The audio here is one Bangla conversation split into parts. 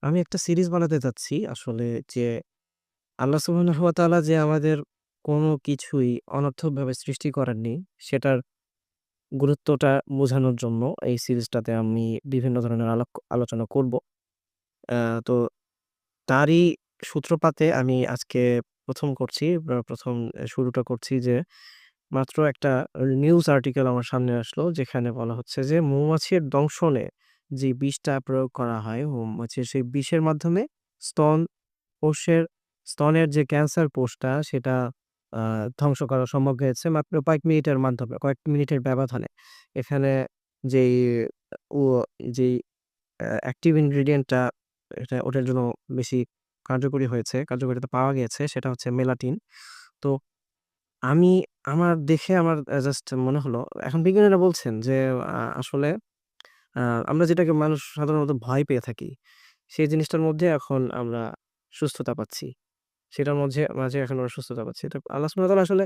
আমি একটা সিরিজ বানাতে চাচ্ছি আসলে যে আল্লাহ সুবহানাহু ওয়া তাআলা যে আমাদের কোনো কিছুই অনর্থকভাবে সৃষ্টি করেননি, সেটার গুরুত্বটা বোঝানোর জন্য এই সিরিজটাতে আমি বিভিন্ন ধরনের আলোচনা করব। আ তো তারই সূত্রপাতে আমি আজকে ১ম করছি ১ম শুরুটা করছি যে মাত্র একটা নিউজ আর্টিকেল আমার সামনে আসলো যেখানে বলা হচ্ছে যে মৌমাছির দংশনে যে বিষটা প্রয়োগ করা হয়, মৌমাছির সেই বিষের মাধ্যমে স্তন কোষের স্তনের যে ক্যান্সার কোষটা সেটা আ ধ্বংস করা সম্ভব হয়েছে মাত্র কয়েক মিনিটের মাধ্যমে, কয়েক মিনিটের ব্যবধানে। এখানে যেই ও যেই অ্যাক্টিভ ইনগ্রিডিয়েন্ট টা ওটার জন্য বেশি কার্যকরী হয়েছে, কার্যকারিতা পাওয়া গিয়েছে সেটা হচ্ছে মেলাটিন। তো আমি আমার জাস্ট মনে হলো এখন বিজ্ঞানীরা বলছেন যে আসলে আ আমরা যেটাকে মানুষ সাধারণত ভয় পেয়ে থাকি, সেই জিনিসটার মধ্যে এখন আমরা সুস্থতা পাচ্ছি। সেটার মাঝে এখন আমরা সুস্থতা পাচ্ছি। তো আল্লাহ সুবহানাহু ওয়া তাআলা আসলে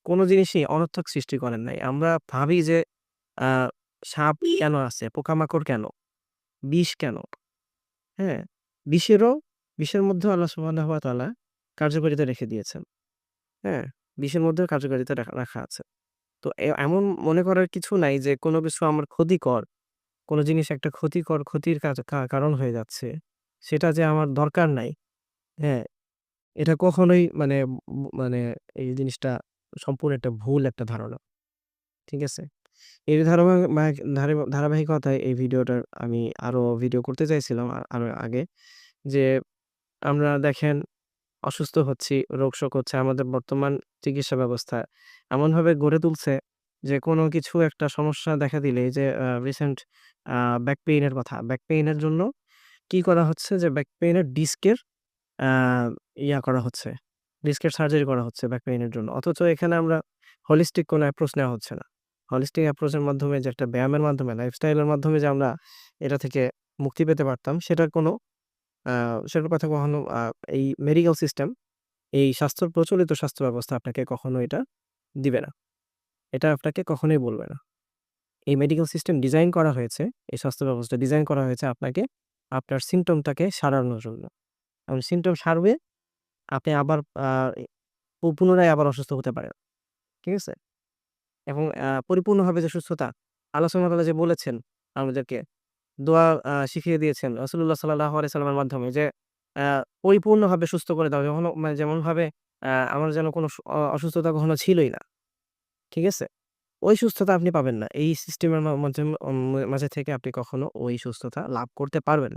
কোন জিনিসই অনর্থক সৃষ্টি করেন নাই। আমরা ভাবি যে আ সাপ কেন আছে? পোকামাকড় কেন? বিষ কেন? হ্যাঁ? বিষেরও বিষের মধ্যেও আল্লাহ সুবহানাহু ওয়া তাআলা কার্যকারিতা রেখে দিয়েছেন। হ্যাঁ? বিষের মধ্যেও কার্যকারিতা রাখা আছে। তো এমন মনে করার কিছু নাই যে কোন কিছু আমার ক্ষতিকর, কোন জিনিস একটা ক্ষতির কারণ হয়ে যাচ্ছে। সেটা যে আমার দরকার নাই। হ্যাঁ? এটা কখনোই মানে এই জিনিসটা সম্পূর্ণ একটা ভুল একটা ধারণা। ঠিক আছে? এর ধারাবাহিকতায় এই ভিডিওটার আমি আরো ভিডিও করতে চাইছিলাম আরো আগে। যে আমরা দেখেন অসুস্থ হচ্ছি, রোগ-শোক হচ্ছে। আমাদের বর্তমান চিকিৎসা ব্যবস্থা এমনভাবে গড়ে তুলছে যে কোনো কিছু একটা সমস্যা দেখা দিলেই যে রিসেন্ট আ ব্যাক পেইন এর কথা। ব্যাক পেইন এর জন্য কি করা হচ্ছে যে ব্যাক পেইন এর ডিস্কের আ করা হচ্ছে। ডিস্কের সার্জারি করা হচ্ছে ব্যাক পেইন এর জন্য। অথচ এখানে আমরা হোলিস্টিক কোনো অ্যাপ্রোচ নেওয়া হচ্ছে না। হোলিস্টিক অ্যাপ্রোচ এর মাধ্যমে যে একটা ব্যায়ামের মাধ্যমে, লাইফস্টাইল এর মাধ্যমে যে আমরা এটা থেকে মুক্তি পেতে পারতাম সেটার কোনো আ সেটার কথা কখনো এই মেডিকেল সিস্টেম, এই প্রচলিত স্বাস্থ্য ব্যবস্থা আপনাকে কখনো এটা দিবে না। এটা আপনাকে কখনোই বলবে না। এই মেডিকেল সিস্টেম ডিজাইন করা হয়েছে, এই স্বাস্থ্য ব্যবস্থা ডিজাইন করা হয়েছে আপনাকে আপনার সিম্পটমটাকে সারানোর জন্য। এবং সিম্পটম সারবে আপনি আবার আ পুনরায় আবার অসুস্থ হতে পারেন। ঠিক আছে? এবং পরিপূর্ণভাবে যে সুস্থতা, আল্লাহ সুবহানাহু ওয়া তাআলা যে বলেছেন আমাদেরকে দোয়া শিখিয়ে দিয়েছেন রাসূলুল্লাহ সাল্লাল্লাহু আলাইহি সাল্লামের মাধ্যমে যে আ পরিপূর্ণভাবে সুস্থ করে দাও। যেমনভাবে আমার যেন কোনো অসুস্থতা কখনো ছিলই না। ঠিক আছে? ওই সুস্থতা আপনি পাবেন না। এই সিস্টেমের মাঝে থেকে আপনি কখনো ওই সুস্থতা লাভ করতে পারবেন না।